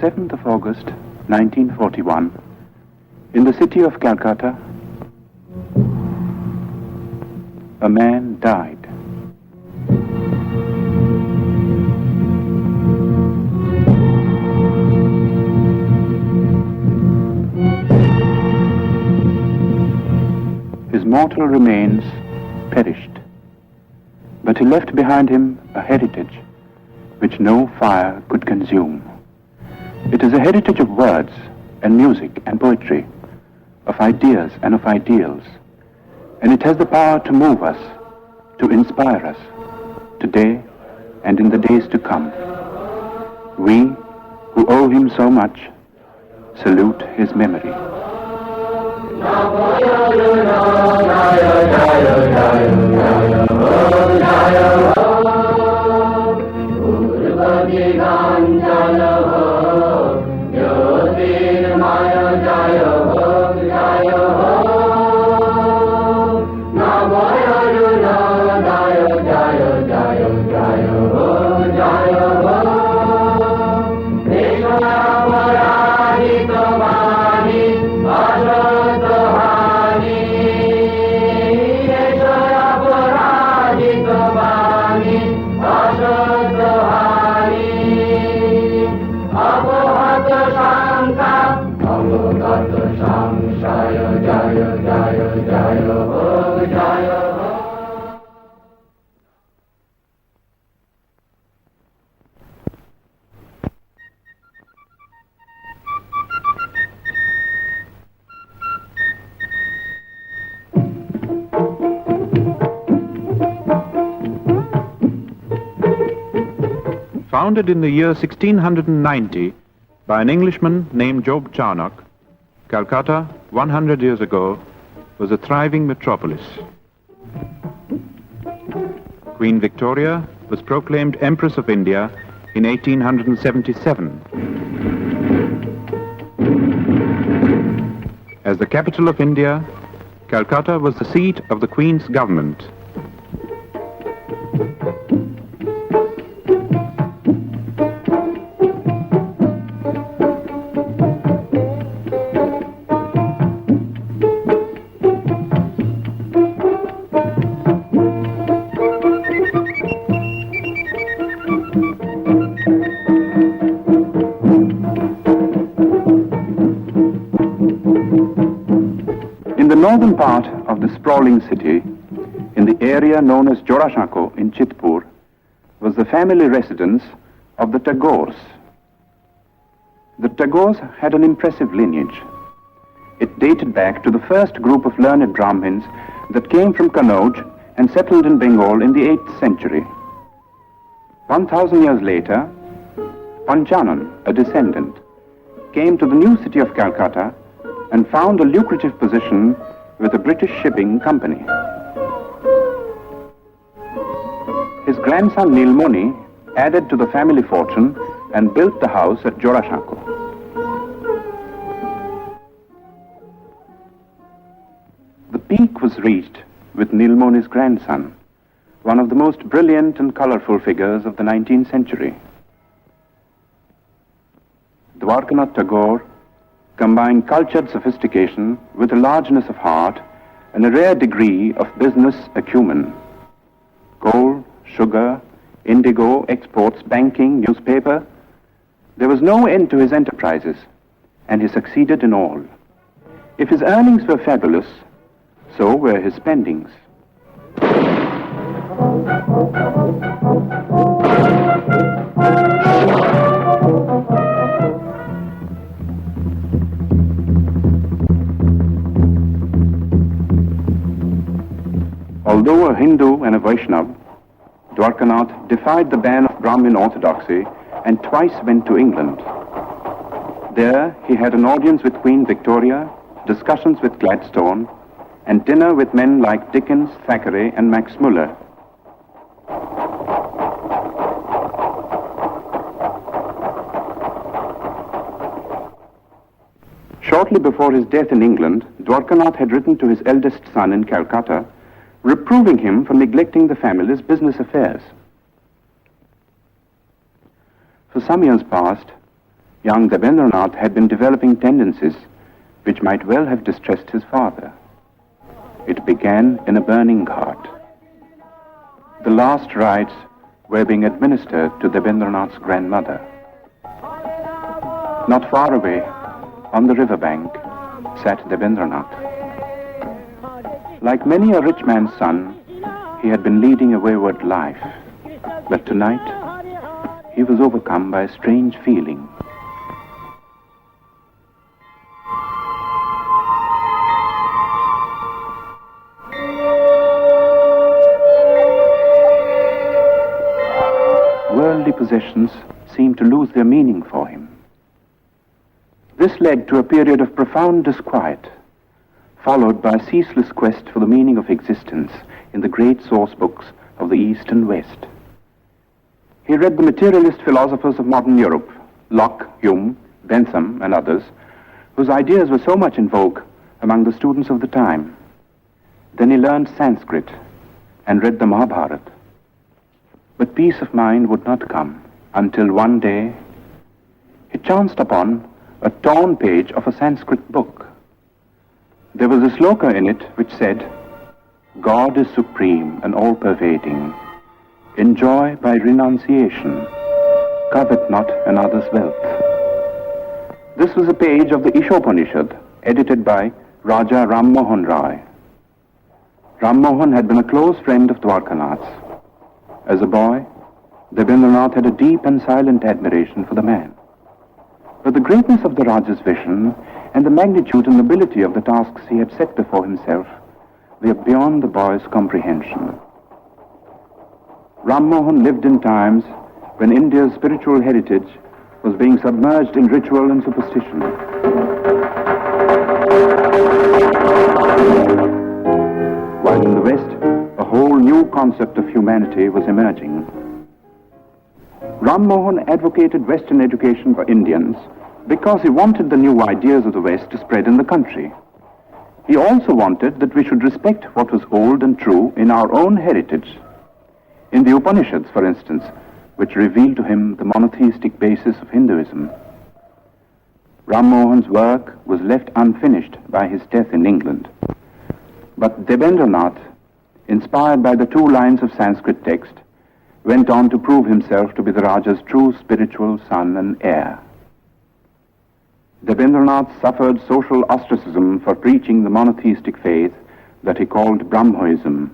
7th of August, 1941, in the city of Calcutta, a man died. His mortal remains perished, but he left behind him a heritage which no fire could consume. It is a heritage of words and music and poetry, of ideas and of ideals, and it has the power to move us, to inspire us, today and in the days to come. We, who owe him so much, salute his memory. Founded in the year 1690 by an Englishman named Job Charnock, Calcutta, 100 years ago, was a thriving metropolis. Queen Victoria was proclaimed Empress of India in 1877. As the capital of India, Calcutta was the seat of the Queen's government. In the northern part of the sprawling city, in the area known as Jorashako in Chitpur, was the family residence of the Tagores. The Tagores had an impressive lineage. It dated back to the first group of learned Brahmins that came from Kannauj and settled in Bengal in the 8th century. 1,000 years later, Panchanan, a descendant, came to the new city of Calcutta and found a lucrative position with a British shipping company. His grandson Nilmoni added to the family fortune and built the house at Jorashako. The peak was reached with Nilmoni's grandson, one of the most brilliant and colorful figures of the 19th century. Rabindranath Tagore combined cultured sophistication with a largeness of heart and a rare degree of business acumen. Coal, sugar, indigo, exports, banking, newspaper. There was no end to his enterprises, and he succeeded in all. If his earnings were fabulous, so were his spendings. Although a Hindu and a Vaishnava, Dwarkanath defied the ban of Brahmin orthodoxy and twice went to England. There he had an audience with Queen Victoria, discussions with Gladstone, and dinner with men like Dickens, Thackeray, and Max Muller. Shortly before his death in England, Dwarkanath had written to his eldest son in Calcutta, reproving him for neglecting the family's business affairs. For some years past, young Rabindranath had been developing tendencies which might well have distressed his father. It began in a burning cart. The last rites were being administered to Rabindranath's grandmother. Not far away, on the riverbank, sat Rabindranath. Like many a rich man's son, he had been leading a wayward life. But tonight, he was overcome by a strange feeling. Worldly possessions seemed to lose their meaning for him. This led to a period of profound disquiet, followed by a ceaseless quest for the meaning of existence in the great source books of the East and West. He read the materialist philosophers of modern Europe, Locke, Hume, Bentham, and others, whose ideas were so much in vogue among the students of the time. Then he learned Sanskrit and read the Mahabharata. But peace of mind would not come until one day he chanced upon a torn page of a Sanskrit book. There was a sloka in it which said, "God is supreme and all-pervading. Enjoy by renunciation. Covet not another's wealth." This was a page of the Ishopanishad, edited by Raja Ram Mohan Rai. Ram Mohan had been a close friend of Dwarkanath's. As a boy, Rabindranath had a deep and silent admiration for the man. But the greatness of the Raja's vision and the magnitude and nobility of the tasks he had set before himself were beyond the boy's comprehension. Ram Mohan lived in times when India's spiritual heritage was being submerged in ritual and superstition. While in the West, a whole new concept of humanity was emerging. Ram Mohan advocated Western education for Indians because he wanted the new ideas of the West to spread in the country. He also wanted that we should respect what was old and true in our own heritage. In the Upanishads, for instance, which revealed to him the monotheistic basis of Hinduism. Ram Mohan's work was left unfinished by his death in England. But Rabindranath, inspired by the 2 lines of Sanskrit text, went on to prove himself to be the Raja's true spiritual son and heir. Rabindranath suffered social ostracism for preaching the monotheistic faith that he called Brahmoism,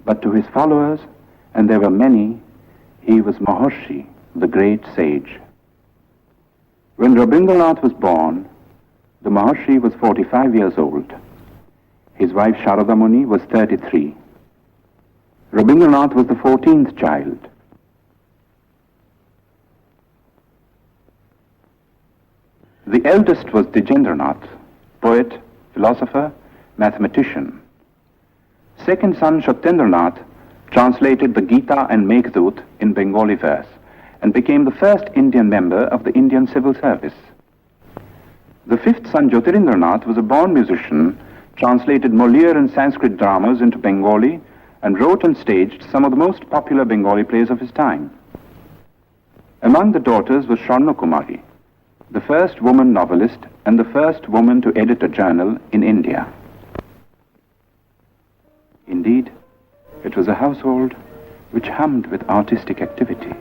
but to his followers, and there were many, he was Maharshi, the great sage. When Rabindranath was born, the Maharshi was 45 years old. His wife Sharada Muni was 33. Rabindranath was the 14th child. The eldest was Dijendranath, poet, philosopher, mathematician. Second son Satyendranath translated the Gita and Meghdut in Bengali verse and became the first Indian member of the Indian Civil Service. The fifth son Jyotirindranath was a born musician, translated Moliere and Sanskrit dramas into Bengali, and wrote and staged some of the most popular Bengali plays of his time. Among the daughters was Sharna Kumari, the first woman novelist and the first woman to edit a journal in India. Indeed, it was a household which hummed with artistic activity.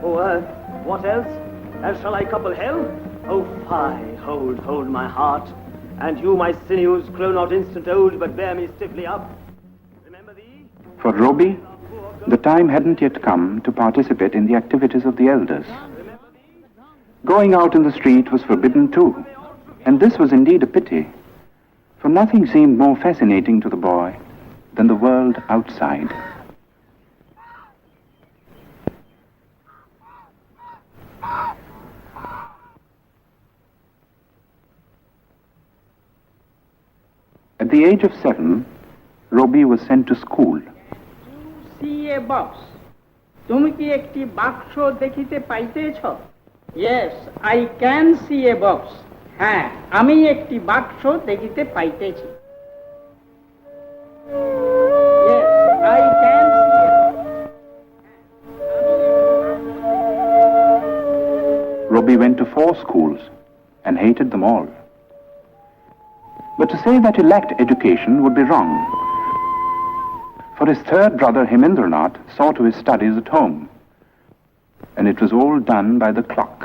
Oh, earth, what else? Else shall I couple hell? Oh, fie, hold my heart, and you, my sinews, grow not instant old, but bear me stiffly up. Remember thee? For Roby, the time hadn't yet come to participate in the activities of the elders. Going out in the street was forbidden too, and this was indeed a pity, for nothing seemed more fascinating to the boy than the world outside. At the age of 7, Roby was sent to school. See a box. তুমি কি একটি বাক্স দেখিতে পাইতেছ? Yes, I can see a box. হ্যাঁ, আমি একটি বাক্স দেখিতে পাইতেছি। Yes, I can see a box. Robbie went to 4 schools and hated them all. But to say that he lacked education would be wrong. For his third brother Hemendranath saw to his studies at home, and it was all done by the clock.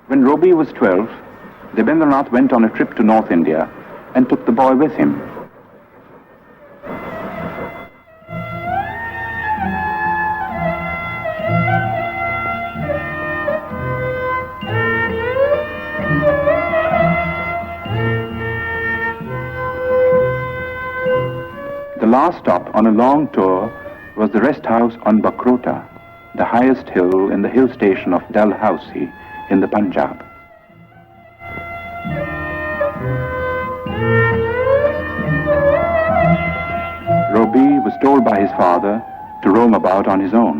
When Robbie was 12, Rabindranath went on a trip to North India and took the boy with him. The last stop on a long tour was the rest house on Bakrota, the highest hill in the hill station of Dalhousie in the Punjab. Robbie was told by his father to roam about on his own.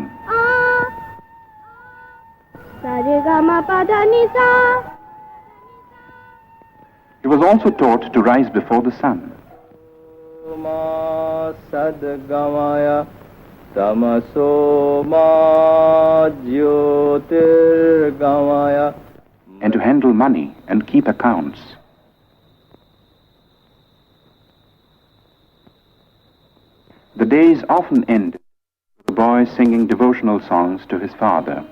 He was also taught to rise before the sun. And to handle money and keep accounts. The days often ended with the boy singing devotional songs to his father.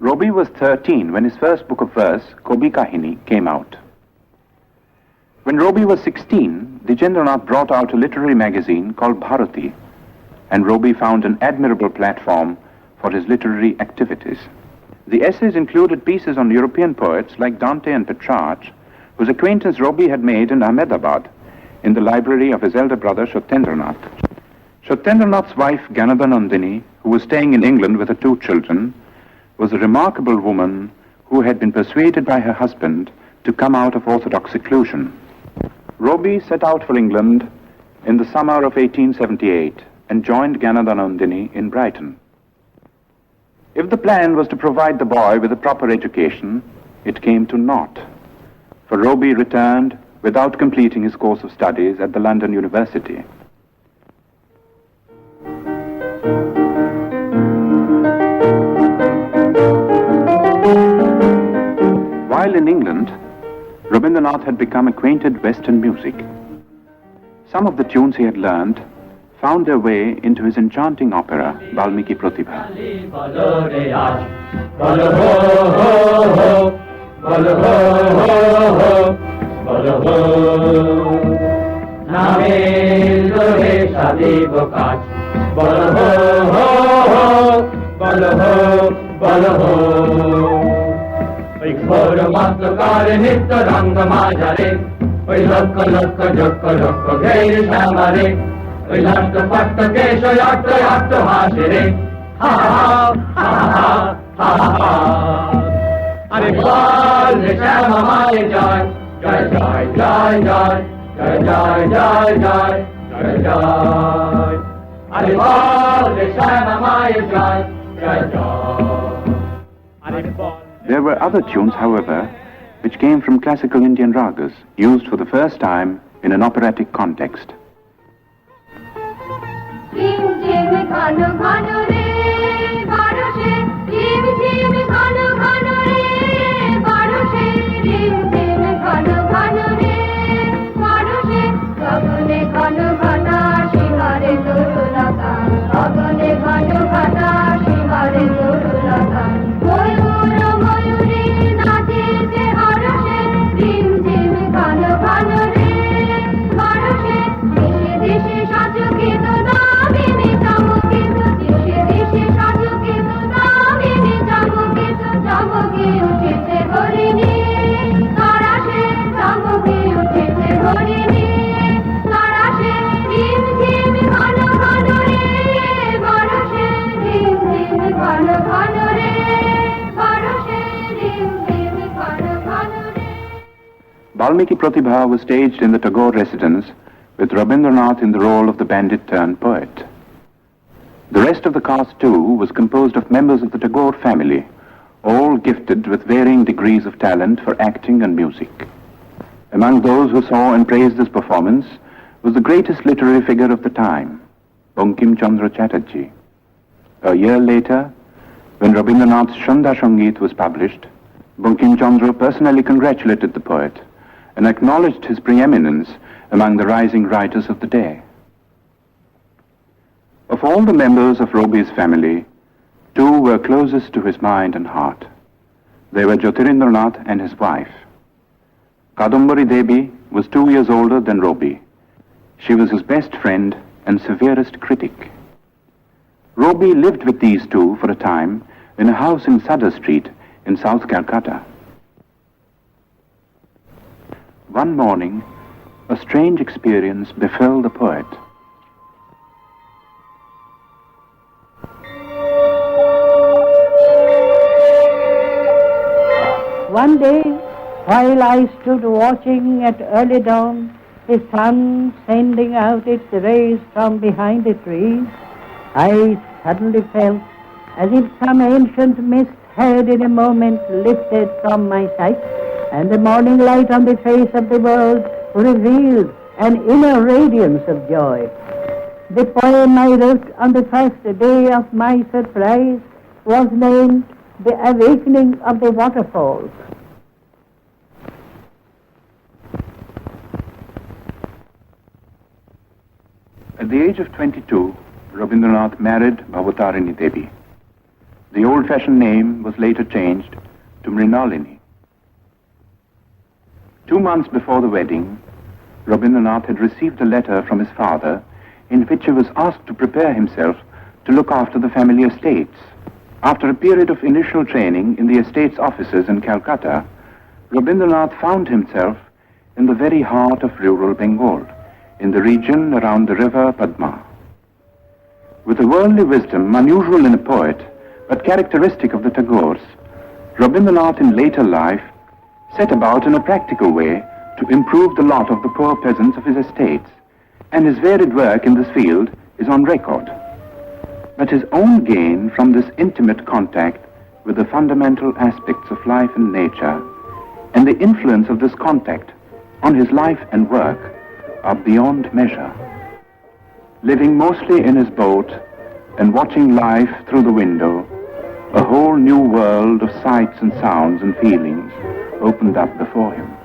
Robbie was 13 when his first book of verse, Kobi Kahini, came out. When Robbie was 16, Rabindranath brought out a literary magazine called Bharati, and Robbie found an admirable platform for his literary activities. The essays included pieces on European poets like Dante and Petrarch, whose acquaintance Robbie had made in Ahmedabad, in the library of his elder brother Satyendranath. Satyendranath's wife, Ganadhanandini, who was staying in England with her 2 children, was a remarkable woman who had been persuaded by her husband to come out of orthodox seclusion. Robbie set out for England in the summer of 1878 and joined Ganadhanandini in Brighton. If the plan was to provide the boy with a proper education, it came to naught, for Robbie returned without completing his course of studies at the London University. While in England, Rabindranath had become acquainted with Western music. Some of the tunes he had learned found their way into his enchanting opera, Valmiki Pratibha. ওই ঘোর মাত্রকার নিত্য রঙ্গ মাঝারে ওই লক্ষ লক্ষ যক্ষ লক্ষ ঘের শ্যামারে ওই লক্ষ পট্ট কেশ অট্ট অট্ট হাসে রে হা হা হা হা হা আরে বল রে শ্যামা মায়ের জয় জয় জয় জয় জয় জয় জয় জয় জয় জয় আরে বল রে শ্যামা মায়ের জয় জয় জয় আরে বল. There were other tunes, however, which came from classical Indian ragas, used for the first time in an operatic context. Valmiki Pratibha was staged in the Tagore residence with Rabindranath in the role of the bandit-turned-poet. The rest of the cast, too, was composed of members of the Tagore family, all gifted with varying degrees of talent for acting and music. Among those who saw and praised this performance was the greatest literary figure of the time, Bankim Chandra Chatterjee. A year later, when Rabindranath's Shanda Sangit was published, Bankim Chandra personally congratulated the poet and acknowledged his preeminence among the rising writers of the day. Of all the members of Robi's family, two were closest to his mind and heart. They were Jyotirindranath and his wife. Kadambari Devi was 2 years older than Robi. She was his best friend and severest critic. Robi lived with these two for a time in a house in Sadar Street in South Calcutta. One morning, a strange experience befell the poet. One day, while I stood watching at early dawn, the sun sending out its rays from behind the trees, I suddenly felt as if some ancient mist had in a moment lifted from my sight, and the morning light on the face of the world revealed an inner radiance of joy. The poem I wrote on the first day of my surprise was named The Awakening of the Waterfalls. At the age of 22, Rabindranath married Bhavatarini Devi. The old-fashioned name was later changed to Mrinalini. 2 months before the wedding, Rabindranath had received a letter from his father in which he was asked to prepare himself to look after the family estates. After a period of initial training in the estates offices in Calcutta, Rabindranath found himself in the very heart of rural Bengal, in the region around the river Padma. With a worldly wisdom unusual in a poet, but characteristic of the Tagores, Rabindranath in later life set about in a practical way to improve the lot of the poor peasants of his estates, and his varied work in this field is on record. But his own gain from this intimate contact with the fundamental aspects of life and nature, and the influence of this contact on his life and work, are beyond measure. Living mostly in his boat and watching life through the window, a whole new world of sights and sounds and feelings opened up before him.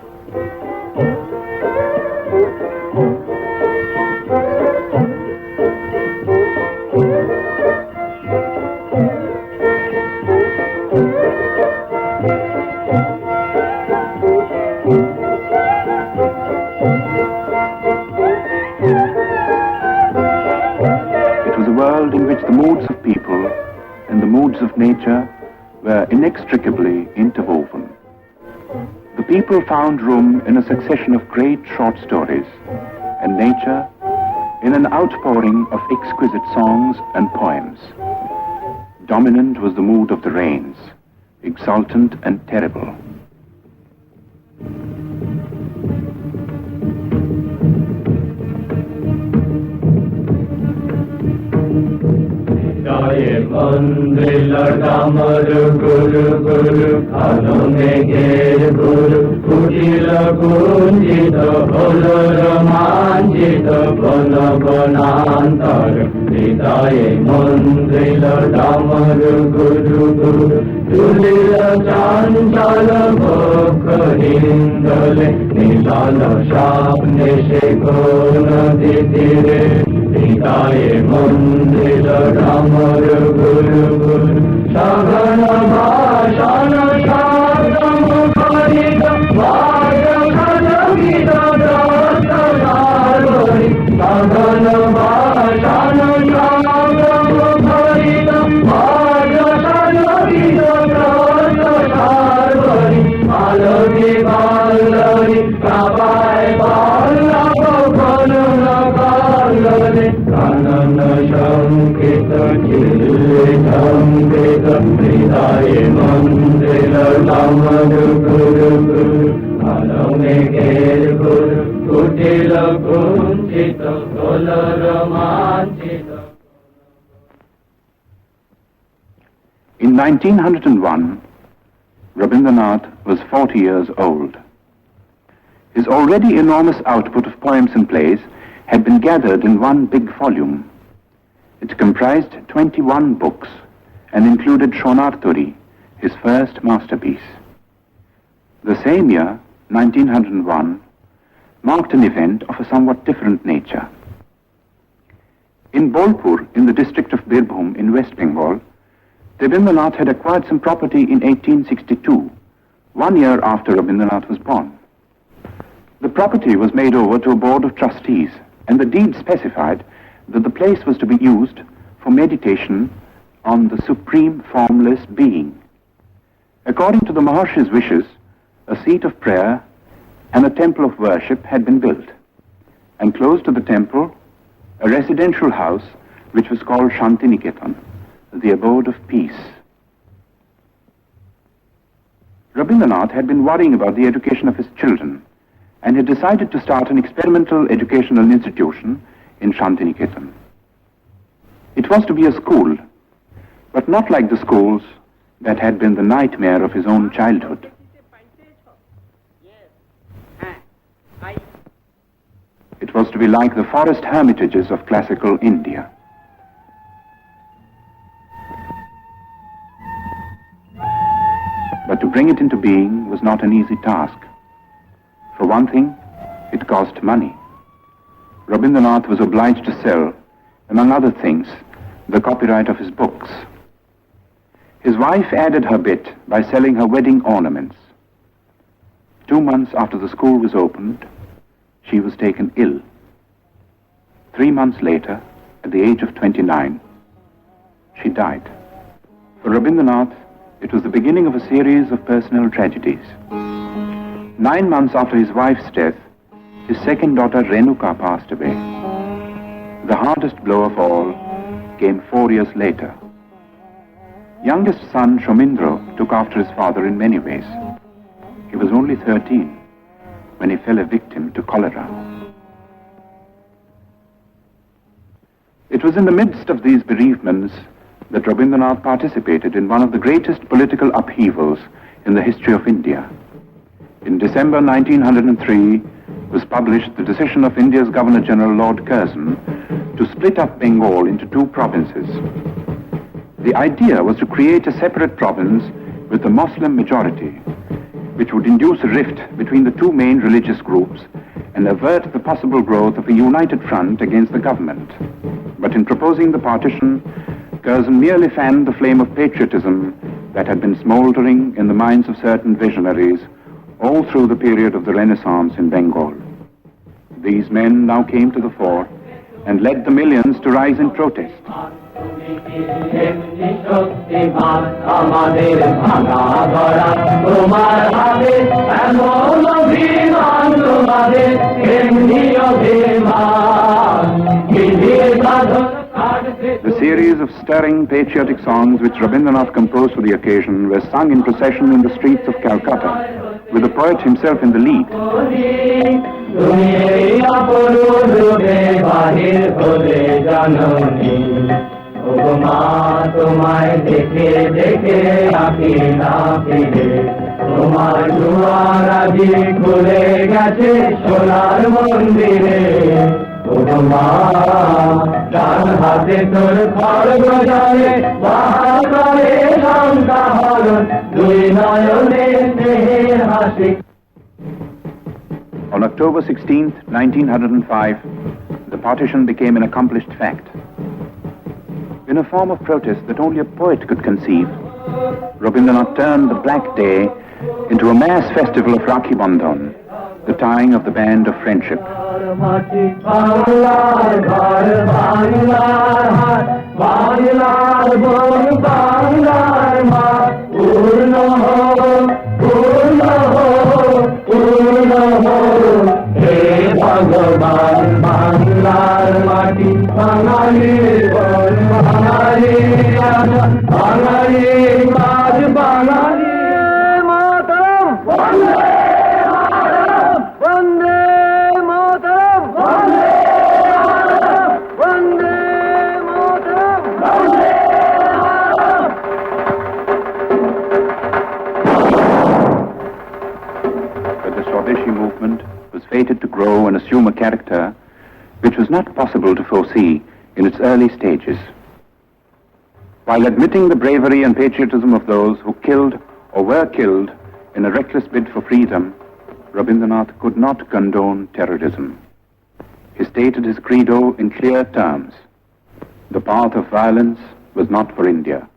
It was a world in which the moods of people and the moods of nature were inextricably interwoven. The people found room in a succession of great short stories, and nature in an outpouring of exquisite songs and poems. Dominant was the mood of the rains, exultant and terrible. मंदिर डामर गुरु गुरु खालो मेघेर गुरु कुटिल कुंजित भोल रोमांचित बन बनांतर हृदय मंदिर डामर गुरु गुरु तुलिल चांचल भोग हिंदले नीलाल सामने से नदी तीरे हृदय मंदिर डामर गुरु गुरु सघन भाषण शाब्द मुखरित वाद खजगित दत्त सार्वरी सघन भाषण शाब्द मुखरित वाद खजगित दत्त सार्वरी मालवी बालरी प्रभाय बालव फलन कालरे कानन संकेत संकेत हृदय मंदिर डामर गुरु गुरु कालो मेघेर गुरु कुटिल कुंचित भोल रोमांचित. In 1901, Rabindranath was 40 years old. His already enormous output of poems and plays had been gathered in one big volume. It comprised 21 books and included Shonarturi, his first masterpiece. The same year, 1901, marked an event of a somewhat different nature. In Bolpur, in the district of Birbhum in West Bengal, Rabindranath had acquired some property in 1862, 1 year after Rabindranath was born. The property was made over to a board of trustees, and the deed specified that the place was to be used for meditation on the supreme formless being. According to the Maharshi's wishes, a seat of prayer and a temple of worship had been built, and close to the temple, a residential house which was called Shantiniketan, the abode of peace. Rabindranath had been worrying about the education of his children and had decided to start an experimental educational institution in Shantiniketan. It was to be a school, but not like the schools that had been the nightmare of his own childhood. It was to be like the forest hermitages of classical India. But to bring it into being was not an easy task. For one thing, it cost money. Rabindranath was obliged to sell, among other things, the copyright of his books. His wife added her bit by selling her wedding ornaments. 2 months after the school was opened, she was taken ill. 3 months later, at the age of 29, she died. For Rabindranath, it was the beginning of a series of personal tragedies. 9 months after his wife's death, his second daughter Renuka passed away. The hardest blow of all came 4 years later. Youngest son Shomindro took after his father in many ways. He was only 13 when he fell a victim to cholera. It was in the midst of these bereavements that Rabindranath participated in one of the greatest political upheavals in the history of India. In December 1903 was published the decision of India's Governor-General Lord Curzon to split up Bengal into 2 provinces. The idea was to create a separate province with a Muslim majority which would induce a rift between the two main religious groups and avert the possible growth of a united front against the government. But in proposing the partition, Curzon merely fanned the flame of patriotism that had been smoldering in the minds of certain visionaries all through the period of the Renaissance in Bengal. These men now came to the fore and led the millions to rise in protest. The series of stirring patriotic songs which Rabindranath composed for the occasion were sung in procession in the streets of Calcutta, with the poet himself in the lead. On October 16, 1905, the partition became an accomplished fact. In a form of protest that only a poet could conceive, Rabindranath turned the Black Day into a mass festival of Rakhi Bandhan, the tying of the band of friendship. Fated to grow and assume a character which was not possible to foresee in its early stages. While admitting the bravery and patriotism of those who killed or were killed in a reckless bid for freedom, Rabindranath could not condone terrorism. He stated his credo in clear terms. The path of violence was not for India.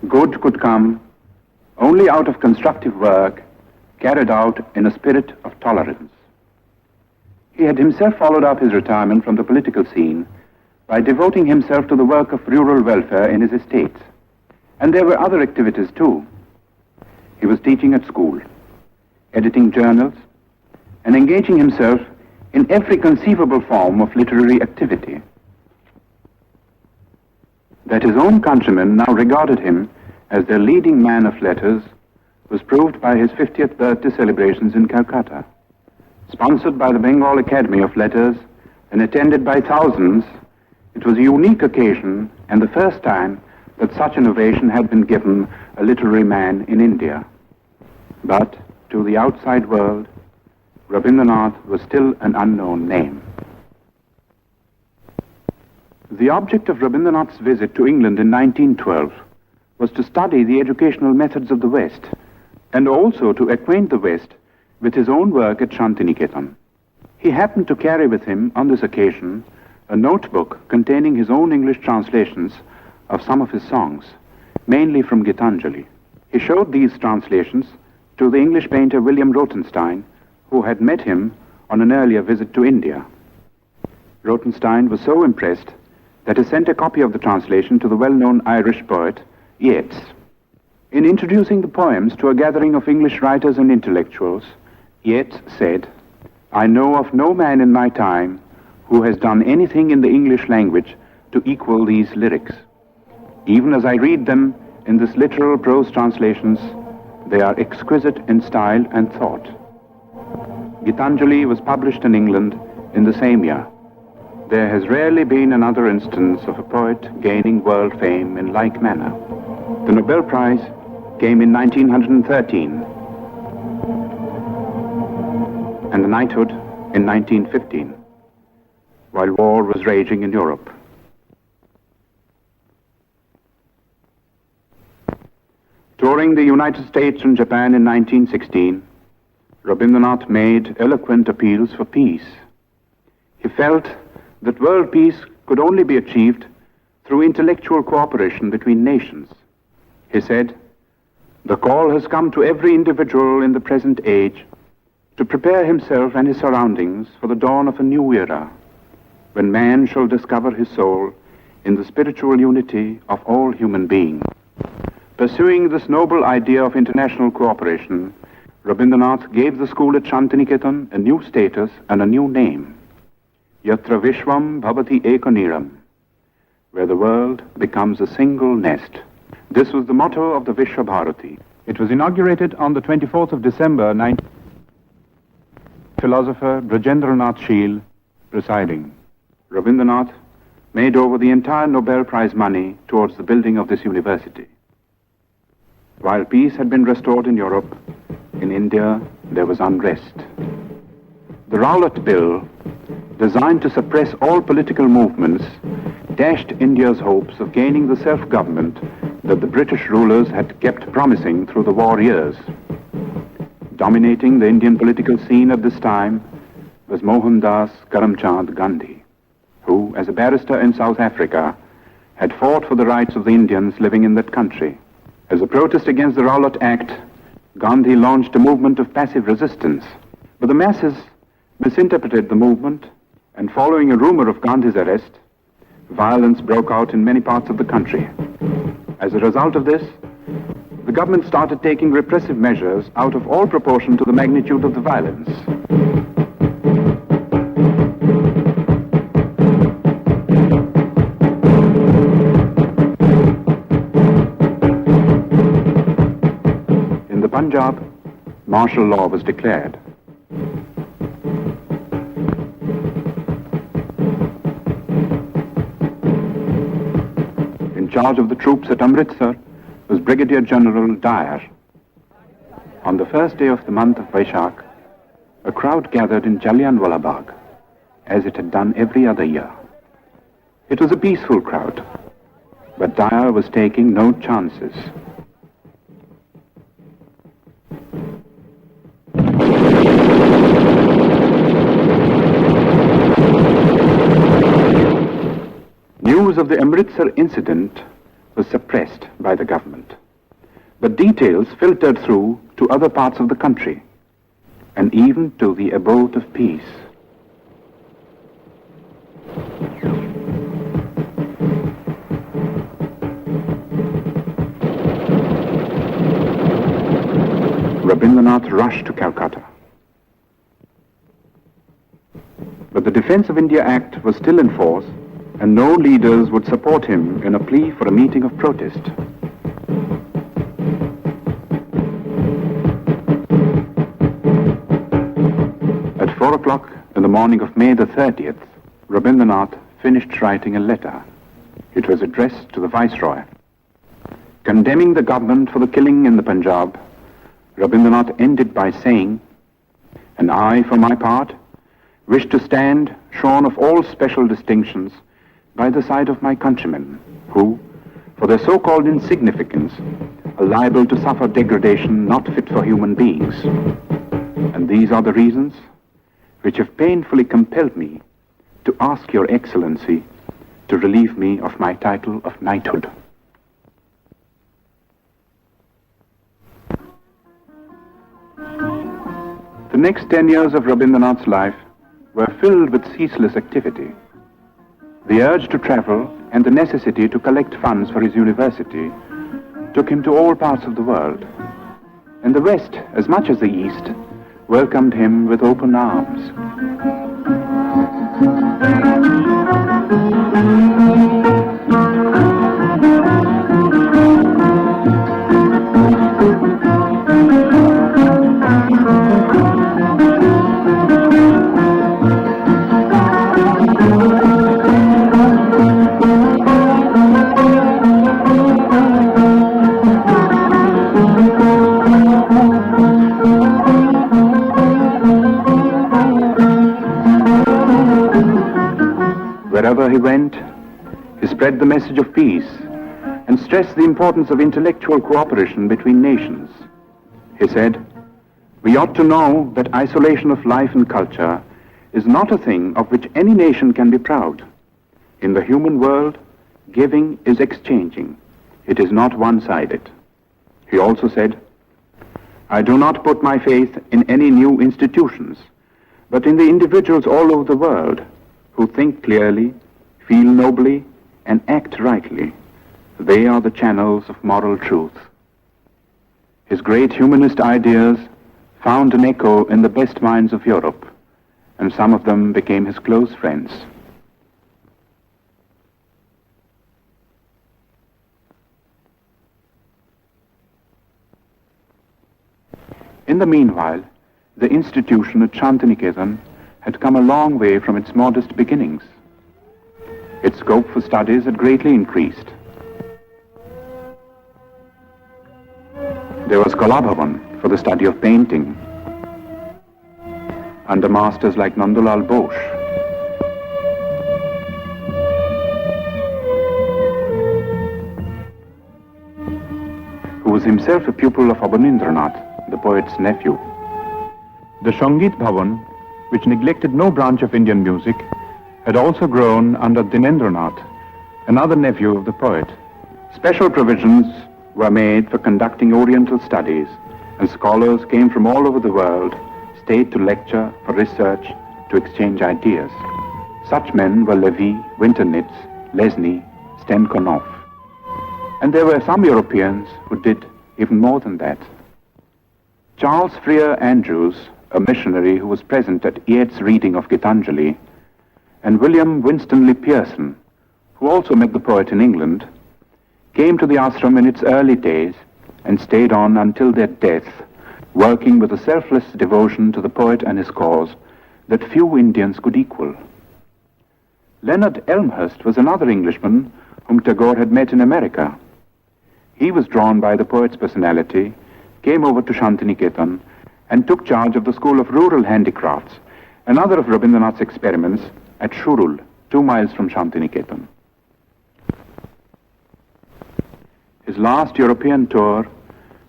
Good could come only out of constructive work carried out in a spirit of tolerance. He had himself followed up his retirement from the political scene by devoting himself to the work of rural welfare in his estates. And there were other activities too. He was teaching at school, editing journals, and engaging himself in every conceivable form of literary activity. That his own countrymen now regarded him as their leading man of letters was proved by his 50th birthday celebrations in Calcutta. Sponsored by the Bengal Academy of Letters and attended by thousands, it was a unique occasion and the first time that such an ovation had been given a literary man in India. But to the outside world, Rabindranath was still an unknown name. The object of Rabindranath's visit to England in 1912 was to study the educational methods of the West and also to acquaint the West with his own work at Shantiniketan. He happened to carry with him on this occasion a notebook containing his own English translations of some of his songs, mainly from Gitanjali. He showed these translations to the English painter William Rothenstein, who had met him on an earlier visit to India. Rothenstein was so impressed that he sent a copy of the translation to the well-known Irish poet Yeats. In introducing the poems to a gathering of English writers and intellectuals, Yeats said, "I know of no man in my time who has done anything in the English language to equal these lyrics. Even as I read them in this literal prose translations, they are exquisite in style and thought." Gitanjali was published in England in the same year. There has rarely been another instance of a poet gaining world fame in like manner. The Nobel Prize came in 1913, and the knighthood in 1915, while war was raging in Europe. Touring the United States and Japan in 1916, Rabindranath made eloquent appeals for peace. He felt that world peace could only be achieved through intellectual cooperation between nations. He said, "The call has come to every individual in the present age to prepare himself and his surroundings for the dawn of a new era, when man shall discover his soul in the spiritual unity of all human beings." Pursuing this noble idea of international cooperation, Rabindranath gave the school at Shantiniketan a new status and a new name, Yatra Vishwam Bhavati Ekaniram, where the world becomes a single nest. This was the motto of the Vishwa Bharati. It was inaugurated on the 24th of December, Philosopher Brajendranath Sheel presiding. Rabindranath made over the entire Nobel Prize money towards the building of this university. While peace had been restored in Europe, in India there was unrest. The Rowlatt Bill, designed to suppress all political movements, dashed India's hopes of gaining the self-government that the British rulers had kept promising through the war years. Dominating the Indian political scene at this time was Mohandas Karamchand Gandhi, who, as a barrister in South Africa, had fought for the rights of the Indians living in that country. As a protest against the Rowlatt Act, Gandhi launched a movement of passive resistance. But the masses misinterpreted the movement, and following a rumor of Gandhi's arrest, violence broke out in many parts of the country. As a result of this, the government started taking repressive measures out of all proportion to the magnitude of the violence. In the Punjab, martial law was declared. In charge of the troops at Amritsar was Brigadier General Dyer. On the first day of the month of Vaishak, a crowd gathered in Jallianwala Bagh, as it had done every other year. It was a peaceful crowd, but Dyer was taking no chances. News of the Amritsar incident was suppressed by the government, but details filtered through to other parts of the country, and even to the abode of peace. Rabindranath rushed to Calcutta. But the Defence of India Act was still in force, and no leaders would support him in a plea for a meeting of protest. At 4 o'clock in the morning of May the 30th, Rabindranath finished writing a letter. It was addressed to the Viceroy. Condemning the government for the killing in the Punjab, Rabindranath ended by saying, "And I, for my part, wish to stand shorn of all special distinctions by the side of my countrymen, who, for their so-called insignificance, are liable to suffer degradation not fit for human beings. And these are the reasons which have painfully compelled me to ask Your Excellency to relieve me of my title of knighthood." The next 10 years of Rabindranath's life were filled with ceaseless activity. The urge to travel and the necessity to collect funds for his university took him to all parts of the world, and the West, as much as the East, welcomed him with open arms. Wherever he went, he spread the message of peace and stressed the importance of intellectual cooperation between nations. He said, "We ought to know that isolation of life and culture is not a thing of which any nation can be proud. In the human world, giving is exchanging. It is not one-sided." He also said, "I do not put my faith in any new institutions, but in the individuals all over the world who think clearly, feel nobly, and act rightly. They are the channels of moral truth." His great humanist ideas found an echo in the best minds of Europe, and some of them became his close friends. In the meanwhile, the institution at Shantiniketan had come a long way from its modest beginnings. Its scope for studies had greatly increased. There was Kalabhavan for the study of painting, under masters like Nandulal Bose. Who was himself a pupil of Rabindranath, the poet's nephew. The Sangeet Bhavan, which neglected no branch of Indian music, had also grown under Dinendranath, another nephew of the poet. Special provisions were made for conducting Oriental studies, and scholars came from all over the world, stayed to lecture, for research, to exchange ideas. Such men were Levy, Winternitz, Lesny, Stenkonov. And there were some Europeans who did even more than that. Charles Freer Andrews, a missionary who was present at Yeats's reading of Gitanjali, and William Winstanley Pearson, who also met the poet in England, came to the ashram in its early days and stayed on until their death, working with a selfless devotion to the poet and his cause that few Indians could equal. Leonard Elmhurst was another Englishman whom Tagore had met in America. He was drawn by the poet's personality, came over to Shantiniketan, and took charge of the School of Rural Handicrafts, another of Rabindranath's experiments, at Shurul, 2 miles from Shantiniketan. His last European tour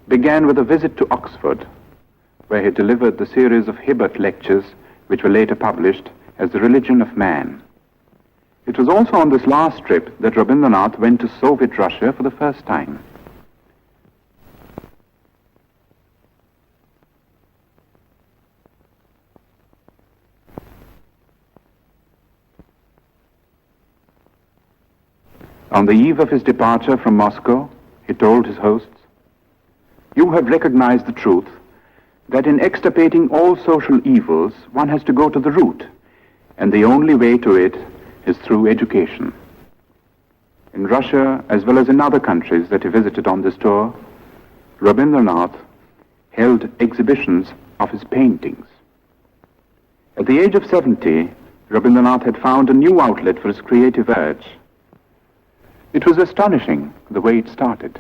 began with a visit to Oxford, where he delivered the series of Hibbert lectures, which were later published as The Religion of Man. It was also on this last trip that Rabindranath went to Soviet Russia for the first time. On the eve of his departure from Moscow, he told his hosts, "You have recognized the truth that in extirpating all social evils, one has to go to the root, and the only way to it is through education." In Russia, as well as in other countries that he visited on this tour, Rabindranath held exhibitions of his paintings. At the age of 70, Rabindranath had found a new outlet for his creative urge. It was astonishing the way it started.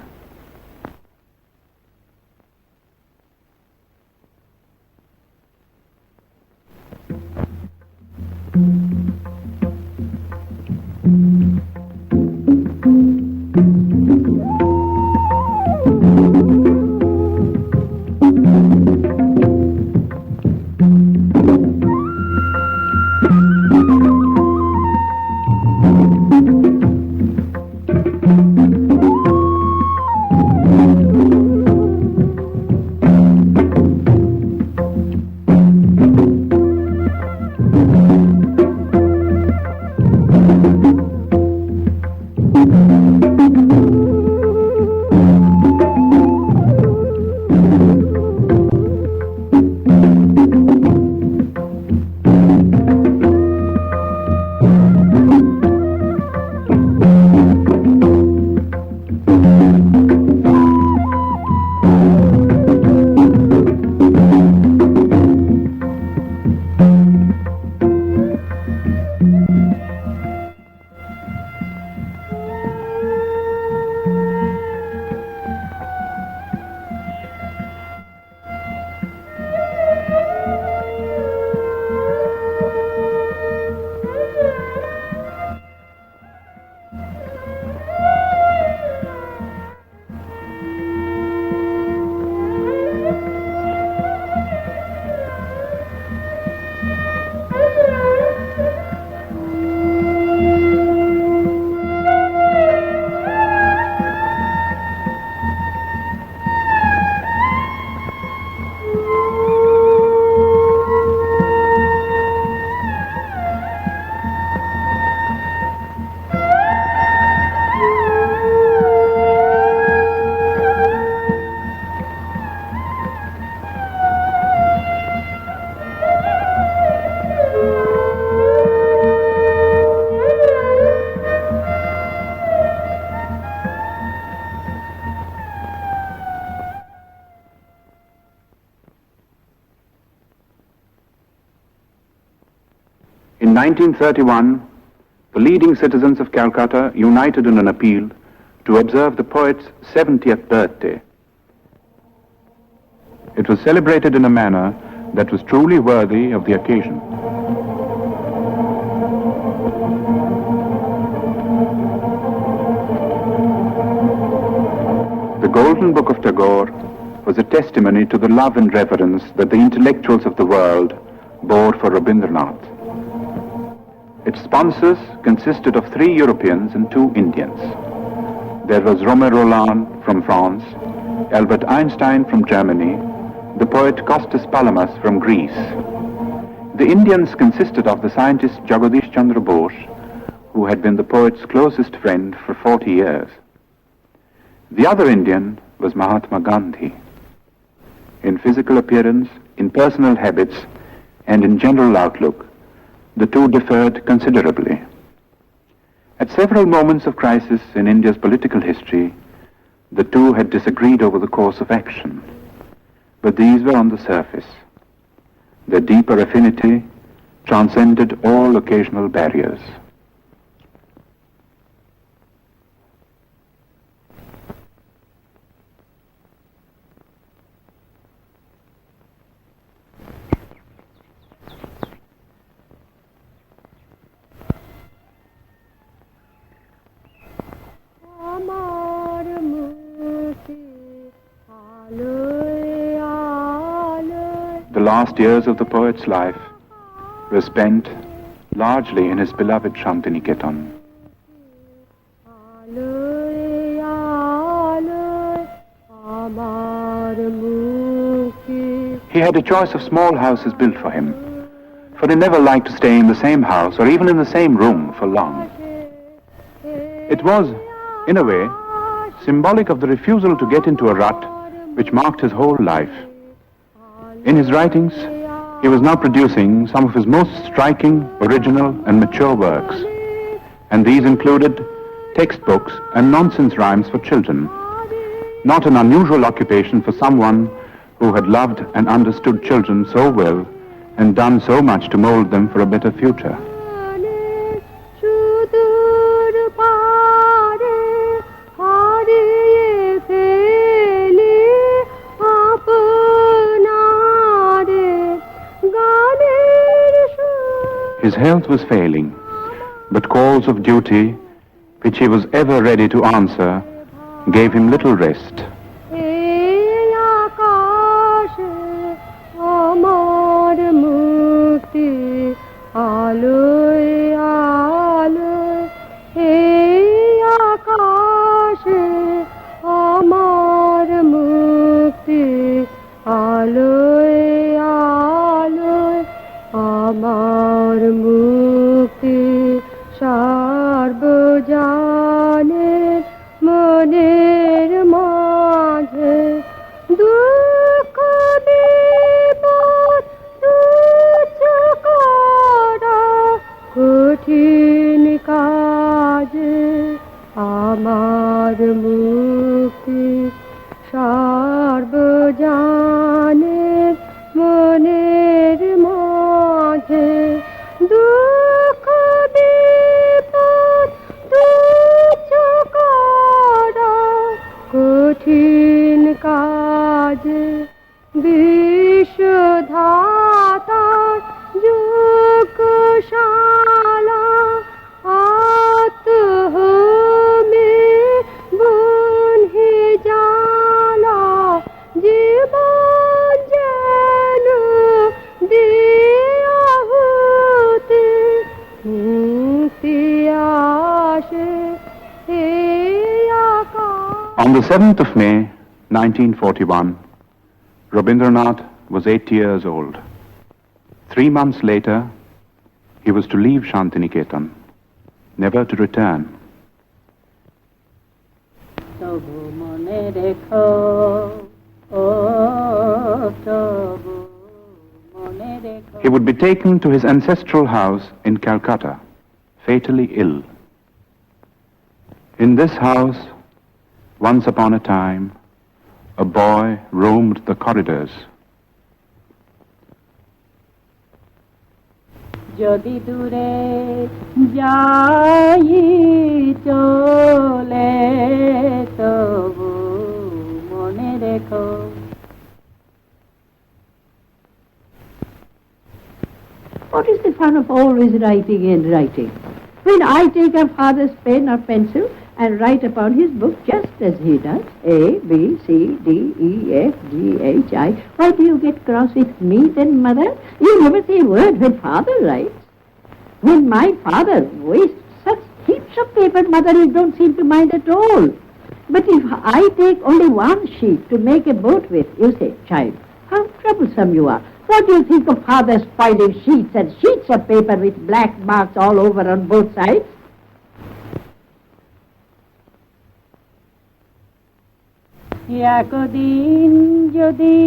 In 1931, the leading citizens of Calcutta united in an appeal to observe the poet's 70th birthday. It was celebrated in a manner that was truly worthy of the occasion. The Golden Book of Tagore was a testimony to the love and reverence that the intellectuals of the world bore for Rabindranath. Its sponsors consisted of 3 Europeans and 2 Indians. There was Romain Rolland from France, Albert Einstein from Germany, the poet Kostas Palamas from Greece. The Indians consisted of the scientist Jagadish Chandra Bose, who had been the poet's closest friend for 40 years. The other Indian was Mahatma Gandhi. In physical appearance, in personal habits, and in general outlook, the two differed considerably. At several moments of crisis in India's political history, the two had disagreed over the course of action, but these were on the surface. Their deeper affinity transcended all occasional barriers. The last years of the poet's life were spent largely in his beloved Shantiniketan. He had a choice of small houses built for him, for he never liked to stay in the same house or even in the same room for long. It was, in a way, symbolic of the refusal to get into a rut which marked his whole life. In his writings, he was now producing some of his most striking, original, and mature works, and these included textbooks and nonsense rhymes for children, not an unusual occupation for someone who had loved and understood children so well and done so much to mold them for a better future. His health was failing, but calls of duty, which he was ever ready to answer, gave him little rest. On the 7th of May, 1941, Rabindranath was 8 years old. 3 months later, he was to leave Shantiniketan, never to return. He would be taken to his ancestral house in Calcutta, fatally ill. In this house, once upon a time, a boy roamed the corridors. যদি দূরে যাই চলে তবু মনে রেখো। What is the fun of always writing and writing? When I take a father's pen or pencil and write upon his book just as he does, A, B, C, D, E, F, G, H, I, why do you get cross with me then, mother? You never say a word when father writes. When my father wastes such heaps of paper, mother, you don't seem to mind at all. But if I take only one sheet to make a boat with, you say, child, how troublesome you are. What do you think of father spoiling sheets and sheets of paper with black marks all over on both sides? একদিন যদি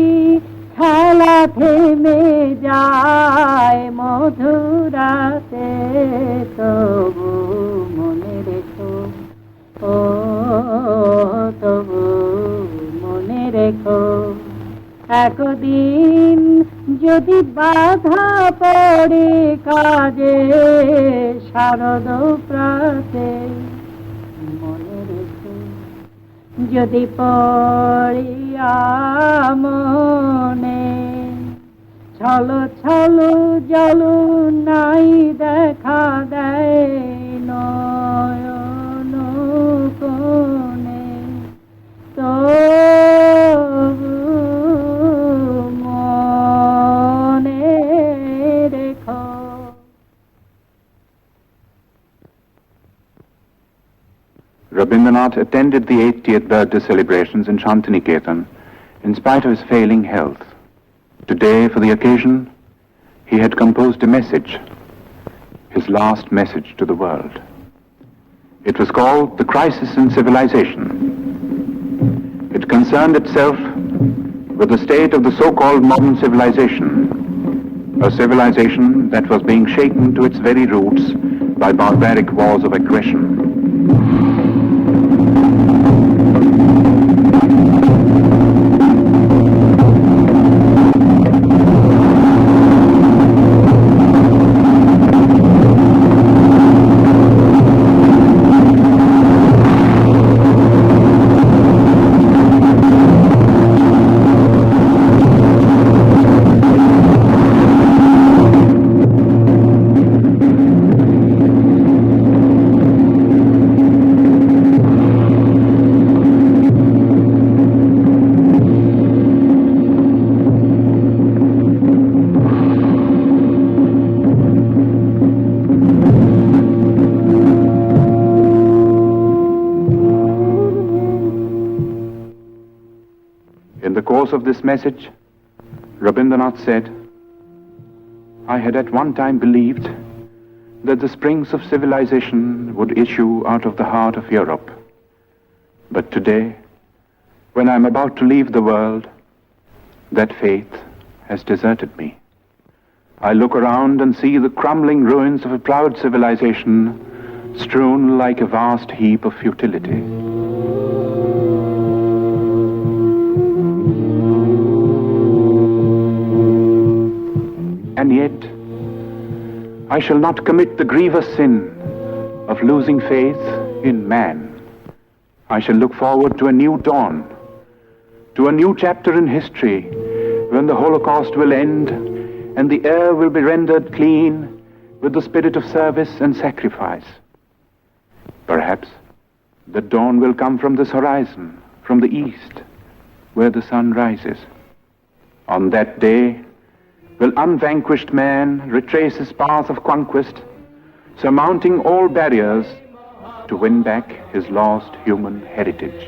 খেলা থেমে যায় মধুরাতে তবু মনে রেখো, ও তবু মনে রেখো। একদিন যদি বাধা পড়ে কাজে শারদ প্রাতে মনে রেখো, যদি পড়িয়া মনে ছলো ছলো জল নাই দেখা দেয় নয়ন কোণে তবু মনে রেখো। Rabindranath attended the 80th birthday celebrations in Shantiniketan in spite of his failing health. Today, for the occasion, he had composed a message, his last message to the world. It was called The Crisis in Civilization. It concerned itself with the state of the so-called modern civilization, a civilization that was being shaken to its very roots by barbaric wars of aggression. In the course of this message, Rabindranath said, I had at one time believed that the springs of civilization would issue out of the heart of Europe. But today, when I am about to leave the world, that faith has deserted me. I look around and see the crumbling ruins of a proud civilization strewn like a vast heap of futility. And yet, I shall not commit the grievous sin of losing faith in man. I shall look forward to a new dawn, to a new chapter in history when the Holocaust will end and the air will be rendered clean with the spirit of service and sacrifice. Perhaps the dawn will come from this horizon, from the east, where the sun rises. On that day, will unvanquished man retrace his path of conquest, surmounting all barriers to win back his lost human heritage.